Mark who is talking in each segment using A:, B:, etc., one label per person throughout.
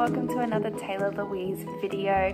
A: welcome to another Taylor Louise video.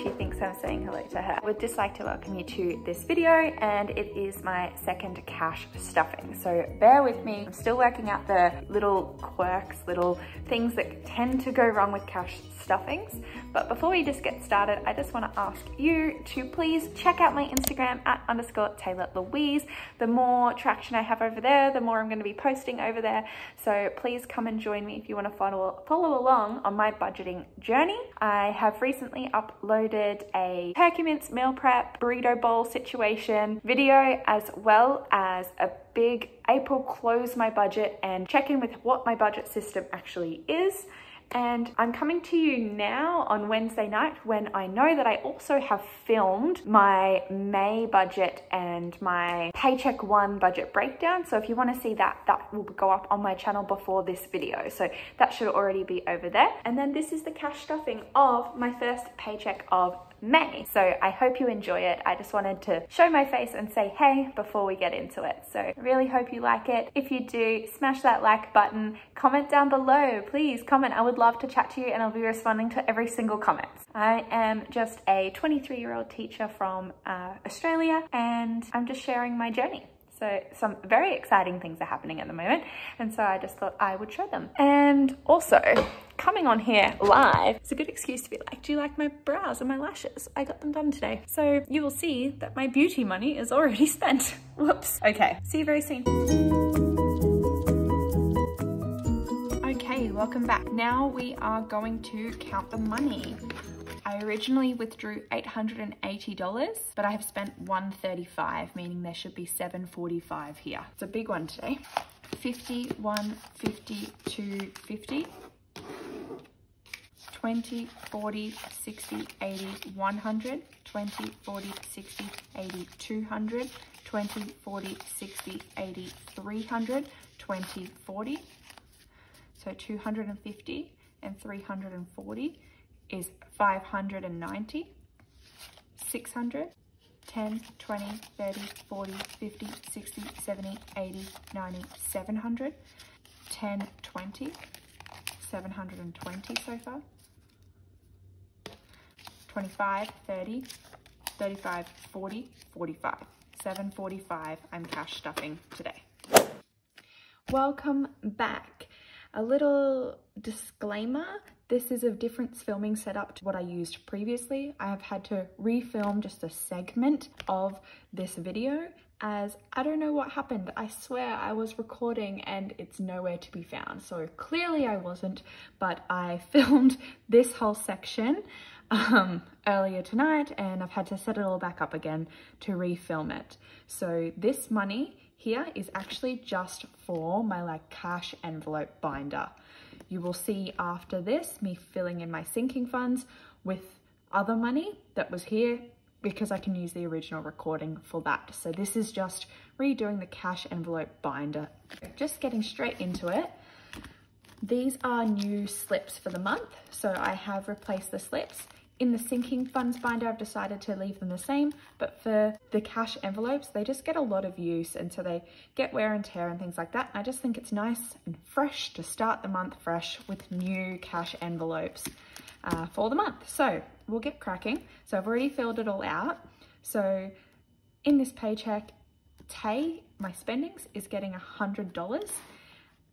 A: She thinks I'm saying hello to her. I would just like to welcome you to this video, and it is my second cash stuffing. So bear with me, I'm still working out the little quirks, little things that tend to go wrong with cash stuffings. But before we just get started, I just want to ask you to please check out my Instagram @_Taylor Louise. The more traction I have over there, the more I'm going to be posting over there. So please come and join me if you want to follow along on my budgeting journey. I have recently uploaded a turkey mince meal prep burrito bowl situation video, as well as a big April close my budget and check in with what my budget system actually is. And I'm coming to you now on Wednesday night when I know that I also have filmed my May budget and my Paycheck 1 budget breakdown. So if you want to see that, that will go up on my channel before this video. So that should already be over there. And then this is the cash stuffing of my first paycheck of May. So I hope you enjoy it. I just wanted to show my face and say hey before we get into it. So I really hope you like it. If you do, smash that like button, comment down below, please comment. I would love to chat to you and I'll be responding to every single comment. I am just a 23-year-old teacher from Australia, and I'm just sharing my journey. So some very exciting things are happening at the moment, and so I just thought I would show them. And also, coming on here live, it's a good excuse to be like, do you like my brows and my lashes? I got them done today. So you will see that my beauty money is already spent. Whoops. Okay, see you very soon. Okay, welcome back. Now we are going to count the money. I originally withdrew $880, but I have spent $135, meaning there should be $745 here. It's a big one today. 50, 1, 50, 2, 50, 20, 40, 60, 80, 100, 20, 40, 60, 80, 200, 20, 40, 60, 80, 300, 20, 40. So 250 and 340 is 590, 600, 10, 20, 30, 40, 50, 60, 70, 80, 90, 700, 10, 20, 720 so far, 25, 30, 35, 40, 45, 745 I'm cash stuffing today. Welcome back. A little disclaimer, this is a different filming setup to what I used previously. I have had to refilm just a segment of this video, as I don't know what happened. I swear I was recording and it's nowhere to be found. So clearly I wasn't, but I filmed this whole section earlier tonight, and I've had to set it all back up again to refilm it. So this money here is actually just for my cash envelope binder. You will see after this me filling in my sinking funds with other money that was here, because I can use the original recording for that. So this is just redoing the cash envelope binder. Just getting straight into it. These are new slips for the month. So I have replaced the slips. In the sinking funds binder, I've decided to leave them the same, but for the cash envelopes, they just get a lot of use, and so they get wear and tear and things like that. I just think it's nice and fresh to start the month fresh with new cash envelopes for the month. So we'll get cracking. So I've already filled it all out. So in this paycheck, my spendings is getting $100.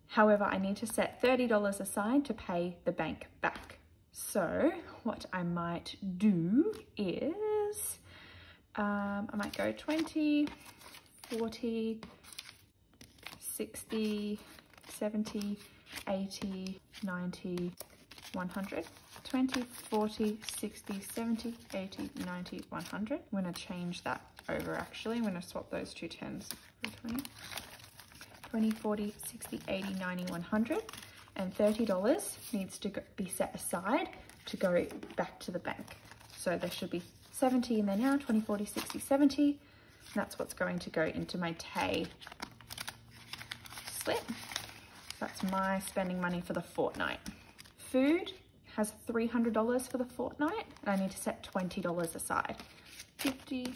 A: However, I need to set $30 aside to pay the bank back. So what I might do is, I might go 20, 40, 60, 70, 80, 90, 100. 20, 40, 60, 70, 80, 90, 100. I'm going to change that over actually. I'm going to swap those two 10s for 20. 20, 40, 60, 80, 90, 100. And $30 needs to be set aside to go back to the bank. So there should be 70 in there now, 20, 40, 60, 70. And that's what's going to go into my Tay slip. That's my spending money for the fortnight. Food has $300 for the fortnight, and I need to set $20 aside. 50,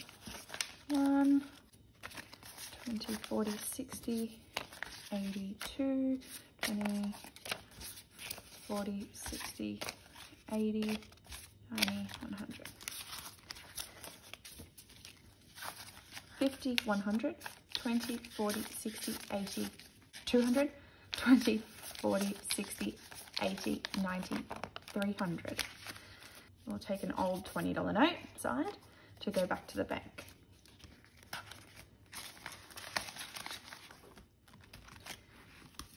A: 1, 20, 40, 60, 82, 20, 40, 60, 80, 90, 100. 50, 100, 20, 40, 60, 80, 200, 20, 40, 60, 80, 90, 300. We'll take an old $20 note side to go back to the bank.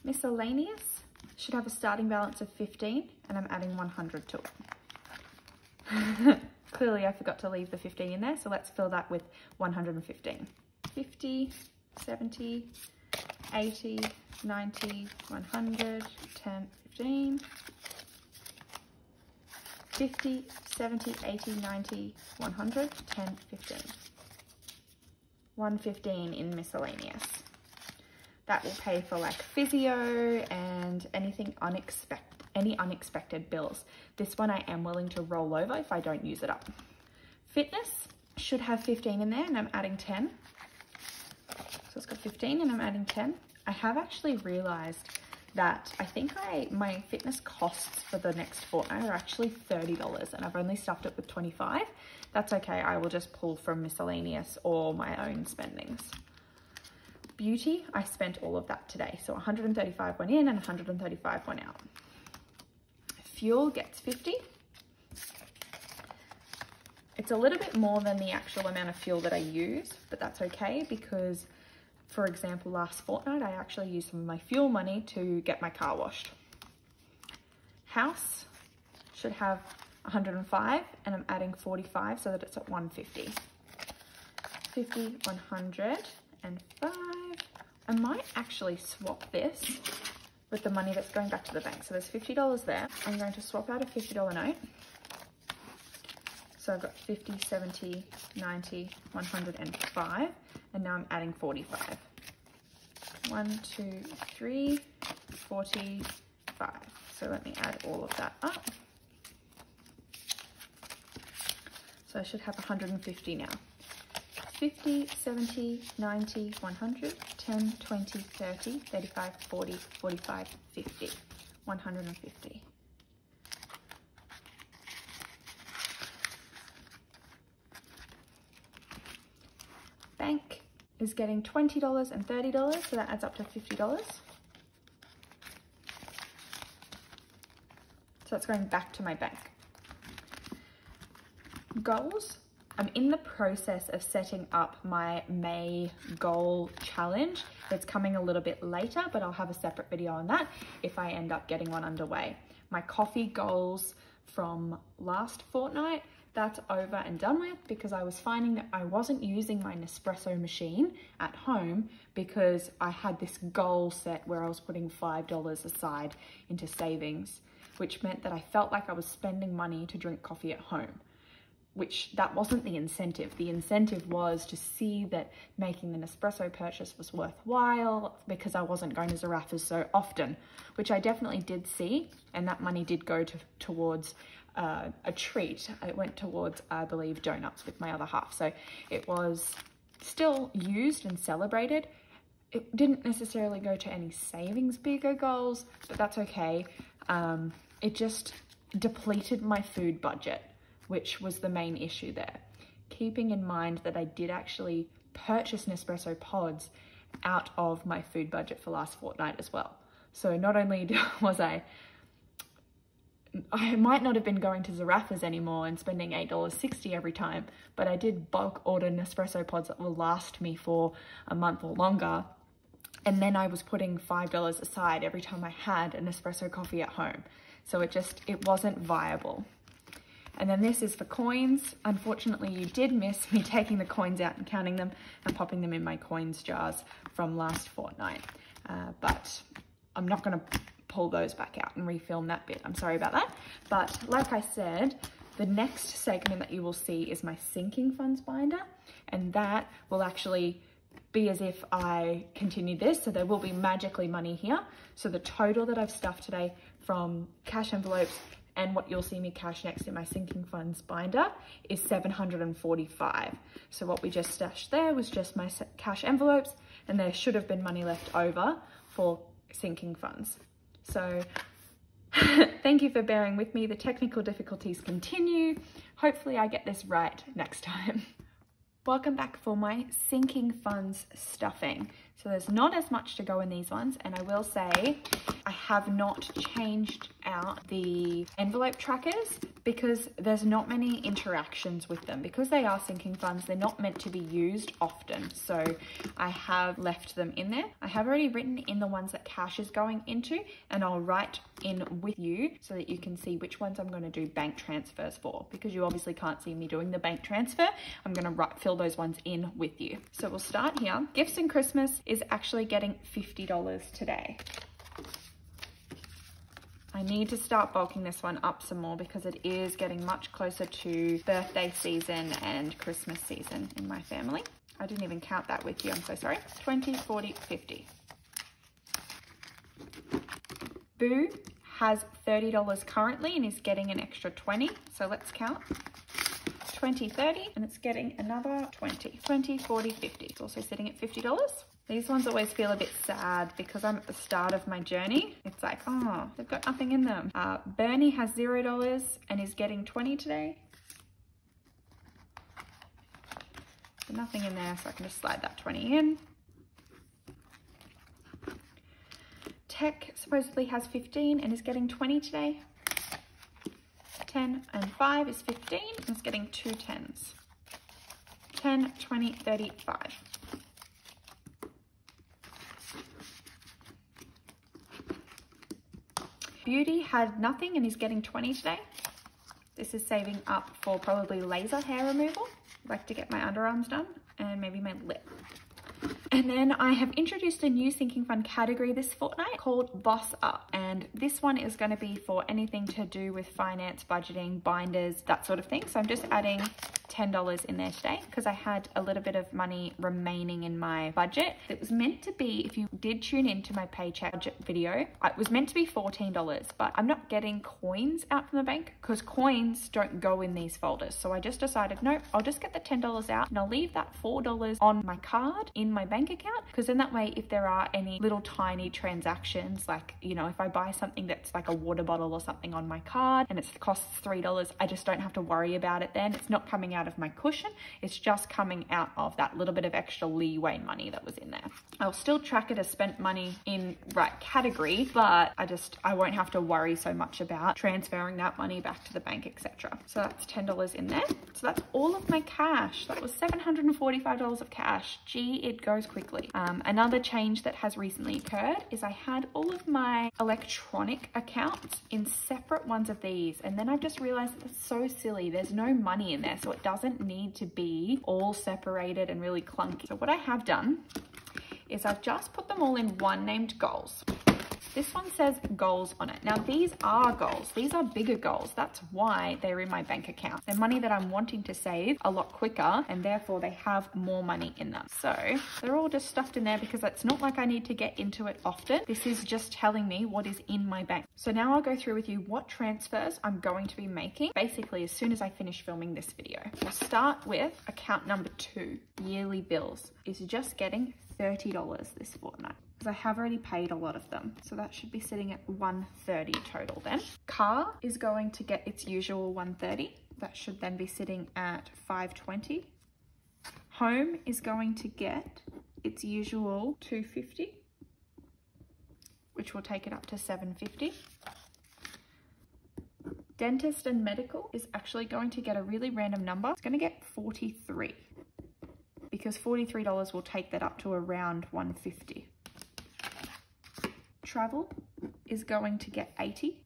A: Miscellaneous should have a starting balance of 15 and I'm adding 100 to it. Clearly I forgot to leave the 15 in there, so let's fill that with 115. 50, 70, 80, 90, 100, 10, 15. 50, 70, 80, 90, 100, 10, 15. 115 in miscellaneous. That will pay for like physio and anything any unexpected bills. This one I am willing to roll over if I don't use it up. Fitness should have 15 in there and I'm adding 10. So it's got 15 and I'm adding 10. I have actually realized that I think my fitness costs for the next fortnight are actually $30 and I've only stuffed it with 25. That's okay, I will just pull from miscellaneous or my own spendings. Beauty, I spent all of that today. So 135 went in and 135 went out. Fuel gets 50. It's a little bit more than the actual amount of fuel that I use, but that's okay because, for example, last fortnight, I actually used some of my fuel money to get my car washed. House should have 105 and I'm adding 45 so that it's at 150. 50, 105. I might actually swap this with the money that's going back to the bank. So there's $50 there. I'm going to swap out a $50 note. So I've got 50, 70, 90, 105, and now I'm adding 45. 1, 2, 3, 45. So let me add all of that up. So I should have 150 now. 50, 70, 90, 100, 10, 20, 30, 35, 40, 45, 50, 150. Bank is getting $20 and $30, so that adds up to $50. So it's going back to my bank. Goals. I'm in the process of setting up my May goal challenge. It's coming a little bit later, but I'll have a separate video on that if I end up getting one underway. My coffee goals from last fortnight, that's over and done with because I was finding that I wasn't using my Nespresso machine at home because I had this goal set where I was putting $5 aside into savings, which meant that I felt like I was spending money to drink coffee at home, which that wasn't the incentive. The incentive was to see that making the Nespresso purchase was worthwhile because I wasn't going to Zarafas so often, which I definitely did see, and that money did go towards a treat. It went towards, I believe, donuts with my other half. So it was still used and celebrated. It didn't necessarily go to any savings bigger goals, but that's okay. It just depleted my food budget, which was the main issue there. Keeping in mind that I did actually purchase Nespresso pods out of my food budget for last fortnight as well. So not only was I might not have been going to Zarafas anymore and spending $8.60 every time, but I did bulk order Nespresso pods that will last me for a month or longer. And then I was putting $5 aside every time I had an espresso coffee at home. So it wasn't viable. And then this is for coins. Unfortunately, you did miss me taking the coins out and counting them and popping them in my coins jars from last fortnight. But I'm not gonna pull those back out and refilm that bit. I'm sorry about that. But like I said, the next segment that you will see is my sinking funds binder. And that will actually be as if I continue this. So there will be magically money here. So the total that I've stuffed today from cash envelopes and what you'll see me cash next in my sinking funds binder is $745. So what we just stashed there was just my cash envelopes, and there should have been money left over for sinking funds. So Thank you for bearing with me. The technical difficulties continue. Hopefully I get this right next time. Welcome back for my sinking funds stuffing. So there's not as much to go in these ones, and I will say I have not changed out the envelope trackers because there's not many interactions with them. Because they are sinking funds, they're not meant to be used often. So I have left them in there. I have already written in the ones that cash is going into, and I'll write in with you so that you can see which ones I'm going to do bank transfers for. Because you obviously can't see me doing the bank transfer, I'm going to fill those ones in with you. So we'll start here. Gifts and Christmas is actually getting $50 today. I need to start bulking this one up some more because it is getting much closer to birthday season and Christmas season in my family. I didn't even count that with you, I'm so sorry. 20, 40, 50. Boo has $30 currently and is getting an extra 20. So let's count. 20, 30, and it's getting another 20. 20, 40, 50. It's also sitting at $50. These ones always feel a bit sad because I'm at the start of my journey. It's like, oh, they've got nothing in them. Bernie has $0 and is getting 20 today. So nothing in there, so I can just slide that 20 in. Tech supposedly has 15 and is getting 20 today. 10 and 5 is 15 and it's getting 2 10s. 10, 20, 30, 5. Beauty had nothing and is getting 20 today. This is saving up for probably laser hair removal. I'd like to get my underarms done and maybe my lip. And then I have introduced a new sinking fund category this fortnight called Boss Up. And this one is going to be for anything to do with finance, budgeting, binders, that sort of thing. So I'm just adding $10 in there today because I had a little bit of money remaining in my budget. It was meant to be, if you did tune into my Paycheck budget video, it was meant to be $14, but I'm not getting coins out from the bank because coins don't go in these folders. So I just decided, no, I'll just get the $10 out and I'll leave that $4 on my card in my bank account, because then that way if there are any little tiny transactions, like, you know, if I buy something that's like a water bottle or something on my card and it costs $3, I just don't have to worry about it then. It's not coming out of my cushion, it's just coming out of that little bit of extra leeway money that was in there. I'll still track it as spent money in right category, but I won't have to worry so much about transferring that money back to the bank, etc. So that's $10 in there. So that's all of my cash. That was $745 of cash. Gee, it goes quickly. Another change that has recently occurred is I had all of my electronic accounts in separate ones of these, and then I've just realized that it's so silly. There's no money in there, so it doesn't need to be all separated and really clunky. So what I have done is I've just put them all in one named goals. This one says goals on it. Now these are goals. These are bigger goals. That's why they're in my bank account. They're money that I'm wanting to save a lot quicker, and therefore they have more money in them. So they're all just stuffed in there because it's not like I need to get into it often. This is just telling me what is in my bank. So now I'll go through with you what transfers I'm going to be making basically as soon as I finish filming this video. We'll start with account number 2, yearly bills. Is just getting $30 this fortnight, because I have already paid a lot of them. So that should be sitting at $130 total then. Car is going to get its usual $130. That should then be sitting at $520. Home is going to get its usual $250, which will take it up to $750. Dentist and medical is actually going to get a really random number. It's going to get $43. Because $43 will take that up to around $150. Travel is going to get $80.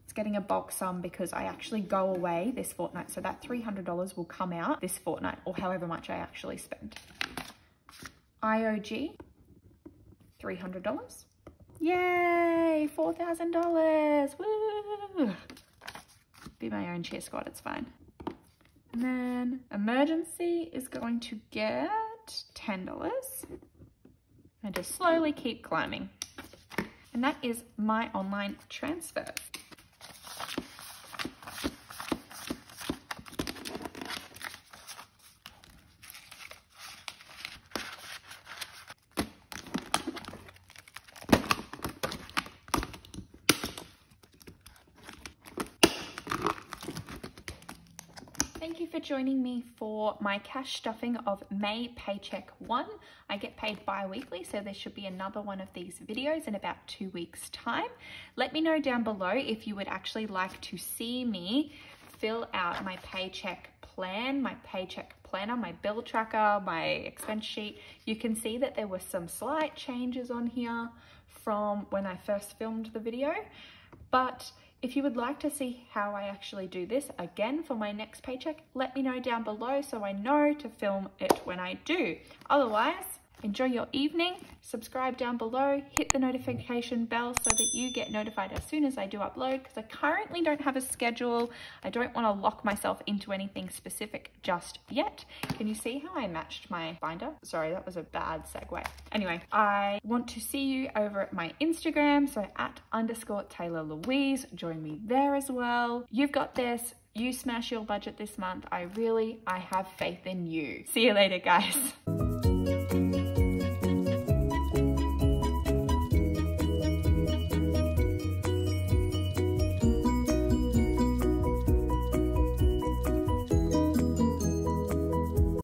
A: It's getting a bulk sum because I actually go away this fortnight. So that $300 will come out this fortnight, or however much I actually spend. IOG, $300. Yay, $4,000, woo! Be my own cheer squad, it's fine. And then emergency is going to get $10 and just slowly keep climbing. And that is my online transfer. thank you for joining me for my cash stuffing of May Paycheck 1. I get paid bi-weekly, so there should be another one of these videos in about 2 weeks' time. Let me know down below if you would actually like to see me fill out my paycheck plan, my paycheck planner, my bill tracker, my expense sheet. You can see that there were some slight changes on here from when I first filmed the video, but if you would like to see how I actually do this again for my next paycheck, let me know down below so I know to film it when I do. Otherwise, enjoy your evening, subscribe down below, hit the notification bell so that you get notified as soon as I do upload, because I currently don't have a schedule. I don't want to lock myself into anything specific just yet. Can you see how I matched my binder? Sorry, that was a bad segue. Anyway, I want to see you over at my Instagram, so @_Taylor-Louise. Join me there as well. You've got this. You smash your budget this month. I have faith in you. See you later, guys.